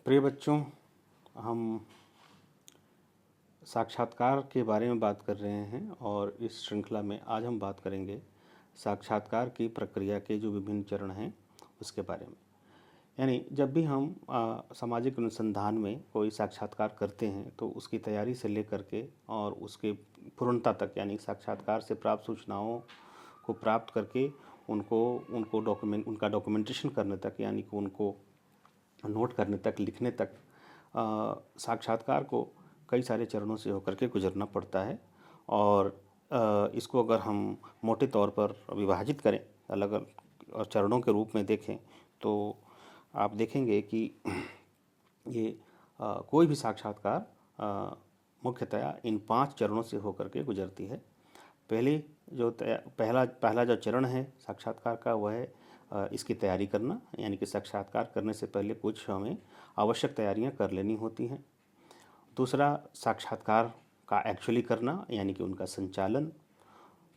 प्रिय बच्चों, हम साक्षात्कार के बारे में बात कर रहे हैं और इस श्रृंखला में आज हम बात करेंगे साक्षात्कार की प्रक्रिया के जो विभिन्न चरण हैं उसके बारे में। यानी जब भी हम सामाजिक अनुसंधान में कोई साक्षात्कार करते हैं तो उसकी तैयारी से लेकर के और उसके पूर्णता तक, यानी साक्षात्कार से प्राप्त सूचनाओं को प्राप्त करके उनका डॉक्यूमेंटेशन करने तक, यानी कि उनको नोट करने तक, लिखने तक, साक्षात्कार को कई सारे चरणों से होकर के गुजरना पड़ता है। और इसको अगर हम मोटे तौर पर विभाजित करें, अलग अलग और चरणों के रूप में देखें, तो आप देखेंगे कि ये कोई भी साक्षात्कार मुख्यतया इन 5 चरणों से होकर के गुजरती है। पहला जो चरण है साक्षात्कार का, वह है इसकी तैयारी करना, यानी कि साक्षात्कार करने से पहले कुछ हमें आवश्यक तैयारियां कर लेनी होती हैं। दूसरा, साक्षात्कार का एक्चुअली करना, यानी कि उनका संचालन।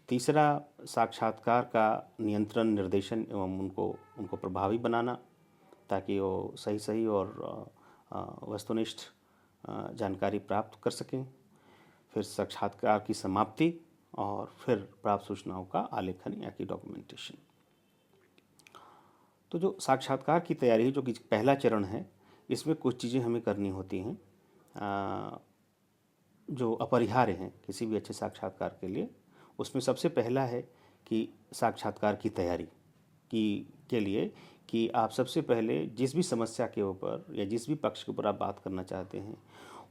तीसरा, साक्षात्कार का नियंत्रण, निर्देशन एवं उनको प्रभावी बनाना, ताकि वो सही और वस्तुनिष्ठ जानकारी प्राप्त कर सकें। फिर साक्षात्कार की समाप्ति और फिर प्राप्त सूचनाओं का आलेखन या कि डॉक्यूमेंटेशन। तो जो साक्षात्कार की तैयारी, जो कि पहला चरण है, इसमें कुछ चीज़ें हमें करनी होती हैं जो अपरिहार्य हैं किसी भी अच्छे साक्षात्कार के लिए। उसमें सबसे पहला है कि साक्षात्कार की तैयारी के लिए कि आप सबसे पहले जिस भी समस्या के ऊपर या जिस भी पक्ष के ऊपर आप बात करना चाहते हैं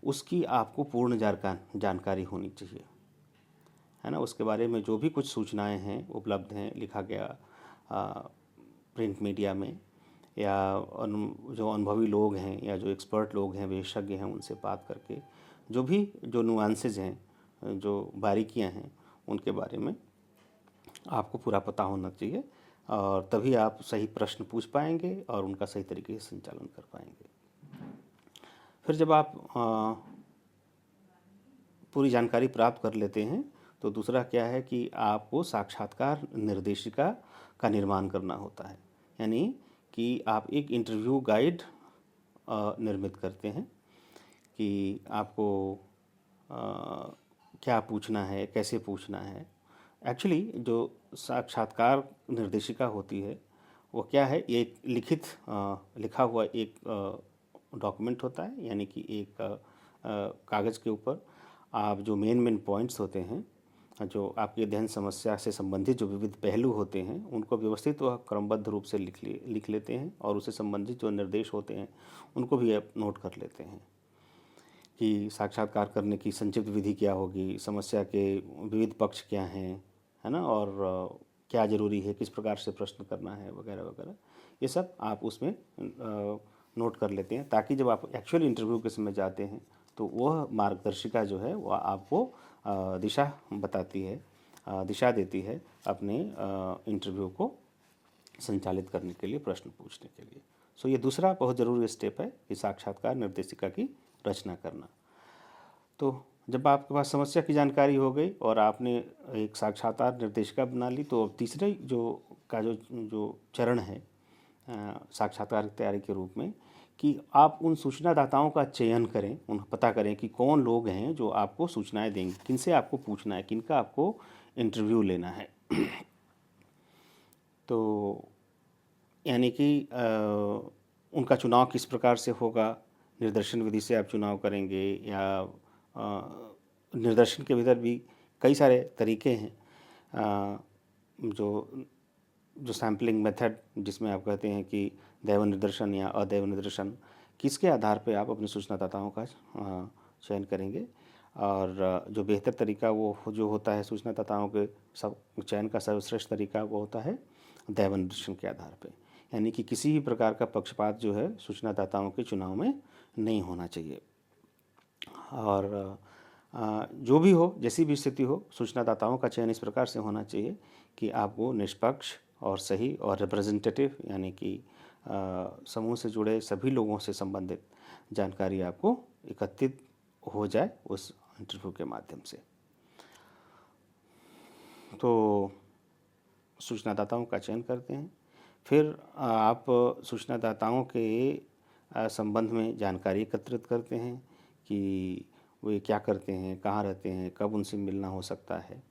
उसकी आपको पूर्ण जानकारी होनी चाहिए, है ना। उसके बारे में जो भी कुछ सूचनाएं हैं उपलब्ध हैं, लिखा गया प्रिंट मीडिया में, या जो अनुभवी लोग हैं या जो एक्सपर्ट लोग हैं, विशेषज्ञ हैं, उनसे बात करके जो नुआंसेज हैं, जो बारीकियां हैं, उनके बारे में आपको पूरा पता होना चाहिए, और तभी आप सही प्रश्न पूछ पाएंगे और उनका सही तरीके से संचालन कर पाएंगे। फिर जब आप पूरी जानकारी प्राप्त कर लेते हैं तो दूसरा क्या है कि आपको साक्षात्कार निर्देशिका का निर्माण करना होता है, यानी कि आप एक इंटरव्यू गाइड निर्मित करते हैं कि आपको क्या पूछना है, कैसे पूछना है। एक्चुअली जो साक्षात्कार निर्देशिका होती है वो क्या है, एक लिखा हुआ एक डॉक्यूमेंट होता है, यानी कि एक कागज़ के ऊपर आप जो मेन पॉइंट्स होते हैं, जो आपकी अध्ययन समस्या से संबंधित जो विविध पहलू होते हैं, उनको व्यवस्थित व क्रमबद्ध रूप से लिख लेते हैं, और उससे संबंधित जो निर्देश होते हैं उनको भी आप नोट कर लेते हैं कि साक्षात्कार करने की संक्षिप्त विधि क्या होगी, समस्या के विविध पक्ष क्या हैं, है ना, और क्या ज़रूरी है, किस प्रकार से प्रश्न करना है, वगैरह वगैरह। ये सब आप उसमें नोट कर लेते हैं, ताकि जब आप एक्चुअल इंटरव्यू के समय जाते हैं तो वह मार्गदर्शिका जो है वह आपको दिशा बताती है, दिशा देती है अपने इंटरव्यू को संचालित करने के लिए, प्रश्न पूछने के लिए। सो ये दूसरा बहुत ज़रूरी स्टेप है कि साक्षात्कार निर्देशिका की रचना करना। तो जब आपके पास समस्या की जानकारी हो गई और आपने एक साक्षात्कार निर्देशिका बना ली, तो अब तीसरे जो चरण है साक्षात्कार की तैयारी के रूप में, कि आप उन सूचनादाताओं का चयन करें, उन्हें पता करें कि कौन लोग हैं जो आपको सूचनाएं देंगे, किनसे आपको पूछना है, किनका आपको इंटरव्यू लेना है। तो यानी कि उनका चुनाव किस प्रकार से होगा, निर्दर्शन विधि से आप चुनाव करेंगे, या निर्दर्शन के भीतर भी कई सारे तरीके हैं, जो सैम्पलिंग मेथड, जिसमें आप कहते हैं कि दैव निर्दर्शन या अदैव निर्दर्शन, किसके आधार पे आप अपने सूचनादाताओं का चयन करेंगे। और जो बेहतर तरीका वो जो होता है सूचनादाताओं के चयन का सर्वश्रेष्ठ तरीका वो होता है दैव निर्दर्शन के आधार पे, यानी कि किसी भी प्रकार का पक्षपात जो है सूचनादाताओं के चुनाव में नहीं होना चाहिए। और जो भी हो, जैसी भी स्थिति हो, सूचनादाताओं का चयन इस प्रकार से होना चाहिए कि आपको निष्पक्ष और सही और रिप्रेजेंटेटिव, यानी कि समूह से जुड़े सभी लोगों से संबंधित जानकारी आपको एकत्रित हो जाए उस इंटरव्यू के माध्यम से। तो सूचनादाताओं का चयन करते हैं, फिर आप सूचनादाताओं के संबंध में जानकारी एकत्रित करते हैं कि वे क्या करते हैं, कहाँ रहते हैं, कब उनसे मिलना हो सकता है,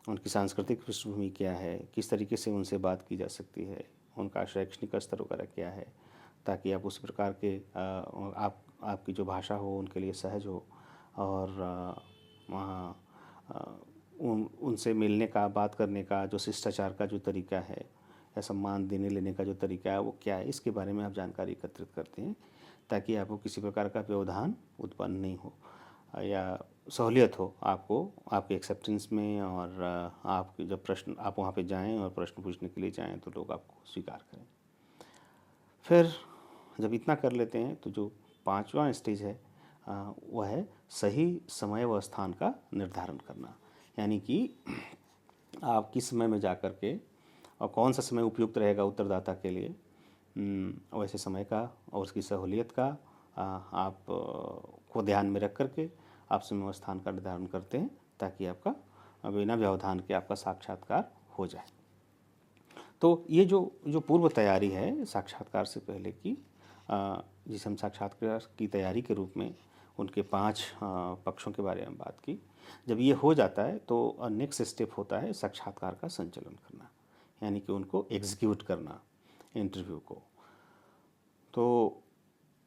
उनकी सांस्कृतिक पृष्ठभूमि क्या है, किस तरीके से उनसे बात की जा सकती है, उनका शैक्षणिक स्तर वगैरह क्या है, ताकि आप उस प्रकार के आपकी जो भाषा हो उनके लिए सहज हो और वहाँ उनसे मिलने का, बात करने का जो शिष्टाचार का जो तरीका है या सम्मान देने लेने का जो तरीका है वो क्या है, इसके बारे में आप जानकारी एकत्रित करते हैं ताकि आपको किसी प्रकार का व्यवधान उत्पन्न नहीं हो या सहूलियत हो आपको आपके एक्सेप्टेंस में, और आपके जब प्रश्न आप वहाँ पे जाएं और प्रश्न पूछने के लिए जाएं तो लोग आपको स्वीकार करें। फिर जब इतना कर लेते हैं तो जो पांचवा स्टेज है वह है सही समय व स्थान का निर्धारण करना। यानी कि आप किस समय में जा कर के और कौन सा समय उपयुक्त रहेगा उत्तरदाता के लिए, वैसे समय का और उसकी सहूलियत का आप को ध्यान में रख करके आप समय व स्थान का निर्धारण करते हैं ताकि आपका बिना व्यवधान के आपका साक्षात्कार हो जाए। तो ये जो पूर्व तैयारी है साक्षात्कार से पहले की, जिसे हम साक्षात्कार की तैयारी के रूप में उनके 5 पक्षों के बारे में बात की, जब ये हो जाता है तो नेक्स्ट स्टेप होता है साक्षात्कार का संचालन करना, यानी कि उनको एग्जीक्यूट करना इंटरव्यू को। तो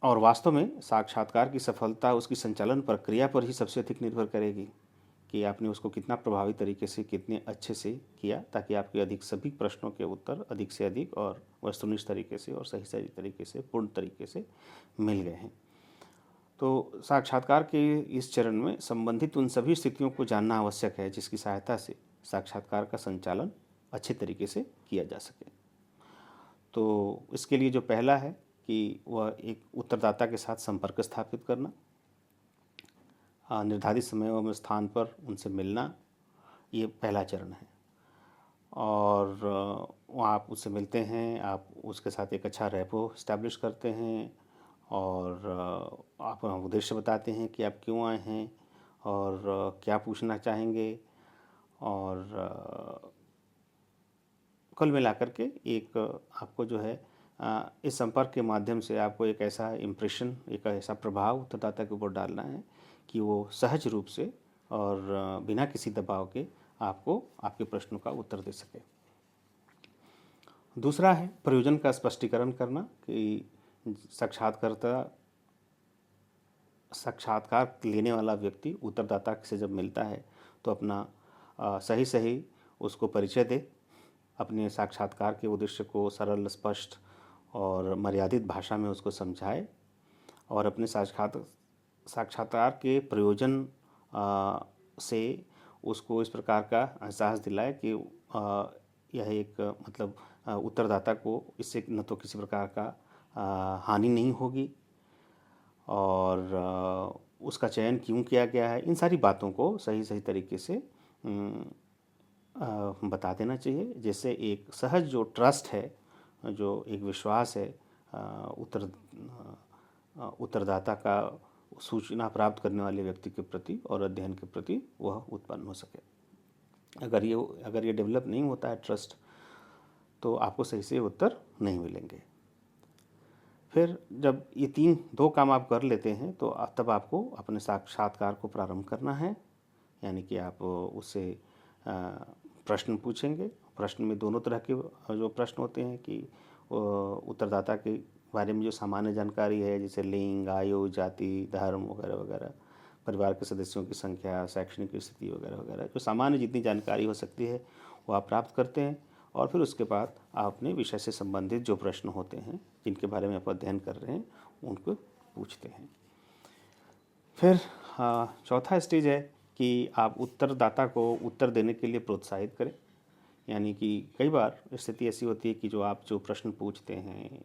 और वास्तव में साक्षात्कार की सफलता उसकी संचालन प्रक्रिया पर ही सबसे अधिक निर्भर करेगी कि आपने उसको कितना प्रभावी तरीके से, कितने अच्छे से किया, ताकि आपके अधिक सभी प्रश्नों के उत्तर अधिक से अधिक और वस्तुनिष्ठ तरीके से और सही सही तरीके से, पूर्ण तरीके से मिल गए हैं। तो साक्षात्कार के इस चरण में संबंधित उन सभी स्थितियों को जानना आवश्यक है जिसकी सहायता से साक्षात्कार का संचालन अच्छे तरीके से किया जा सके। तो इसके लिए जो पहला है कि वह एक उत्तरदाता के साथ संपर्क स्थापित करना, निर्धारित समय एवं स्थान पर उनसे मिलना, ये पहला चरण है। और वहाँ आप उससे मिलते हैं, आप उसके साथ एक अच्छा रैपो इस्टेब्लिश करते हैं और आप उद्देश्य बताते हैं कि आप क्यों आए हैं और क्या पूछना चाहेंगे, और कुल मिलाकर के एक आपको जो है इस संपर्क के माध्यम से आपको एक ऐसा इम्प्रेशन, एक ऐसा प्रभाव उत्तरदाता के ऊपर डालना है कि वो सहज रूप से और बिना किसी दबाव के आपको आपके प्रश्नों का उत्तर दे सके। दूसरा है प्रयोजन का स्पष्टीकरण करना कि साक्षात्कार लेने वाला व्यक्ति उत्तरदाता से जब मिलता है तो अपना सही सही उसको परिचय दे, अपने साक्षात्कार के उद्देश्य को सरल, स्पष्ट और मर्यादित भाषा में उसको समझाए और अपने साक्षात्कार के प्रयोजन से उसको इस प्रकार का एहसास दिलाए कि यह एक मतलब उत्तरदाता को इससे न तो किसी प्रकार का हानि नहीं होगी और उसका चयन क्यों किया गया है, इन सारी बातों को सही सही तरीके से बता देना चाहिए, जिससे एक सहज जो ट्रस्ट है, जो एक विश्वास है उत्तरदाता का सूचना प्राप्त करने वाले व्यक्ति के प्रति और अध्ययन के प्रति वह उत्पन्न हो सके। अगर ये डेवलप नहीं होता है ट्रस्ट, तो आपको सही से उत्तर नहीं मिलेंगे। फिर जब ये 2 काम आप कर लेते हैं तो तब आपको अपने साक्षात्कार को प्रारंभ करना है, यानी कि आप उससे प्रश्न पूछेंगे। प्रश्न में दोनों तरह के जो प्रश्न होते हैं कि उत्तरदाता के बारे में जो सामान्य जानकारी है, जैसे लिंग, आयु, जाति, धर्म वगैरह वगैरह, परिवार के सदस्यों की संख्या, शैक्षणिक स्थिति वगैरह वगैरह, जो सामान्य जितनी जानकारी हो सकती है वो आप प्राप्त करते हैं। और फिर उसके बाद आप अपने विषय से संबंधित जो प्रश्न होते हैं जिनके बारे में आप अध्ययन कर रहे हैं उनको पूछते हैं। फिर चौथा स्टेज है कि आप उत्तरदाता को उत्तर देने के लिए प्रोत्साहित करें। यानी कि कई बार स्थिति ऐसी होती है कि जो प्रश्न पूछते हैं,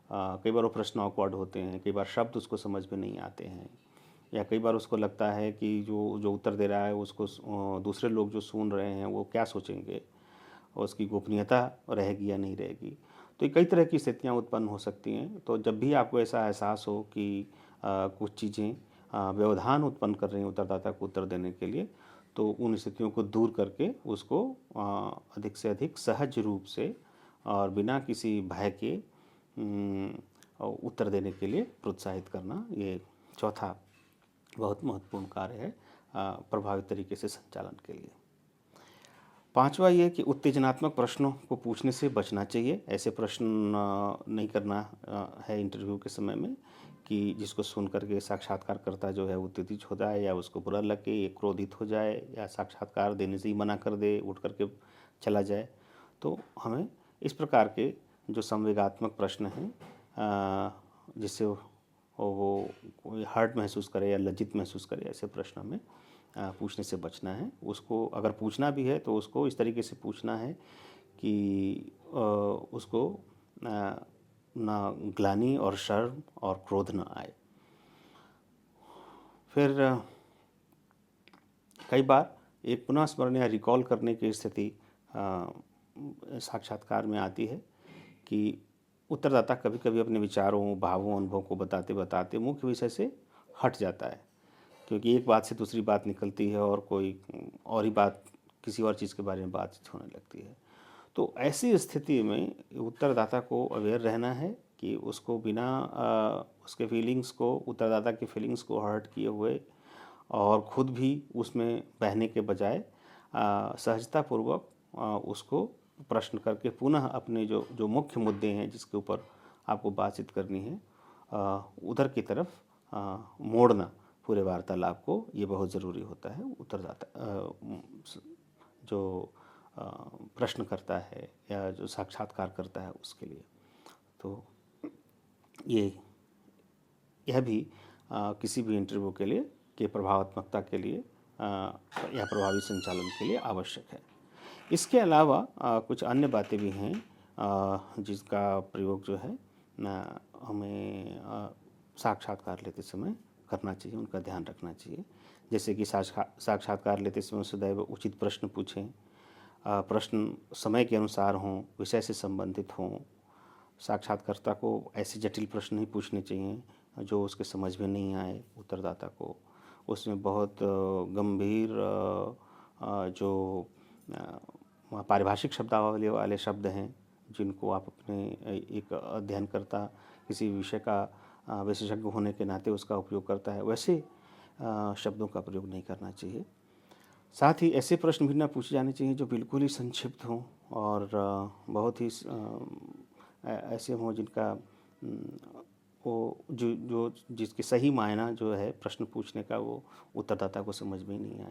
कई बार वो प्रश्न ऑकवर्ड होते हैं, कई बार शब्द उसको समझ में नहीं आते हैं, या कई बार उसको लगता है कि जो उत्तर दे रहा है उसको दूसरे लोग जो सुन रहे हैं वो क्या सोचेंगे और उसकी गोपनीयता रहेगी या नहीं रहेगी। तो ये कई तरह की स्थितियाँ उत्पन्न हो सकती हैं। तो जब भी आपको ऐसा एहसास हो कि कुछ चीज़ें व्यवधान उत्पन्न कर रही हैं उत्तरदाता को उत्तर देने के लिए, तो उन स्थितियों को दूर करके उसको अधिक से अधिक सहज रूप से और बिना किसी भय के उत्तर देने के लिए प्रोत्साहित करना, ये चौथा बहुत महत्वपूर्ण कार्य है प्रभावी तरीके से संचालन के लिए। पांचवा ये कि उत्तेजनात्मक प्रश्नों को पूछने से बचना चाहिए। ऐसे प्रश्न नहीं करना है इंटरव्यू के समय में कि जिसको सुन करके साक्षात्कारकर्ता जो है उत्तेजित हो जाए या उसको बुरा लगे, ये क्रोधित हो जाए या साक्षात्कार देने से ही मना कर दे, उठ करके चला जाए। तो हमें इस प्रकार के जो संवेगात्मक प्रश्न हैं जिससे वो कोई हर्ट महसूस करे या लज्जित महसूस करे, ऐसे प्रश्न हमें पूछने से बचना है। उसको अगर पूछना भी है तो उसको इस तरीके से पूछना है कि उसको ना ग्लानि और शर्म और क्रोध न आए। फिर कई बार एक पुनः स्मरण या रिकॉल करने की स्थिति साक्षात्कार में आती है कि उत्तरदाता कभी कभी अपने विचारों, भावों, अनुभव को बताते बताते मुख्य विषय से हट जाता है, क्योंकि एक बात से दूसरी बात निकलती है और कोई और ही बात, किसी और चीज़ के बारे में बातचीत होने लगती है। तो ऐसी स्थिति में उत्तरदाता को अवेयर रहना है कि उसको बिना उसके फीलिंग्स को, उत्तरदाता की फीलिंग्स को हर्ट किए हुए और ख़ुद भी उसमें बहने के बजाय सहजतापूर्वक उसको प्रश्न करके पुनः अपने जो जो मुख्य मुद्दे हैं जिसके ऊपर आपको बातचीत करनी है उधर की तरफ मोड़ना पूरे वार्तालाप को, ये बहुत ज़रूरी होता है उत्तरदाता जो प्रश्न करता है या जो साक्षात्कार करता है उसके लिए। तो यह भी किसी भी इंटरव्यू के लिए के प्रभावत्मकता के लिए या प्रभावी संचालन के लिए आवश्यक है। इसके अलावा कुछ अन्य बातें भी हैं जिसका प्रयोग जो है हमें साक्षात्कार लेते समय करना चाहिए, उनका ध्यान रखना चाहिए। जैसे कि साक्षात्कार लेते समय सदैव उचित प्रश्न पूछें, प्रश्न समय के अनुसार हों, विषय से संबंधित हों। साक्षात्कारकर्ता को ऐसे जटिल प्रश्न नहीं पूछने चाहिए जो उसके समझ में नहीं आए उत्तरदाता को। उसमें बहुत गंभीर जो पारिभाषिक शब्दावली वाले शब्द हैं जिनको आप अपने एक अध्ययनकर्ता किसी विषय का विशेषज्ञ होने के नाते उसका उपयोग करता है, वैसे शब्दों का प्रयोग नहीं करना चाहिए। साथ ही ऐसे प्रश्न भी ना पूछे जाने चाहिए जो बिल्कुल ही संक्षिप्त हों और बहुत ही ऐसे हों जिनका वो जो जिसके सही मायना जो है प्रश्न पूछने का वो उत्तरदाता को समझ में नहीं आए।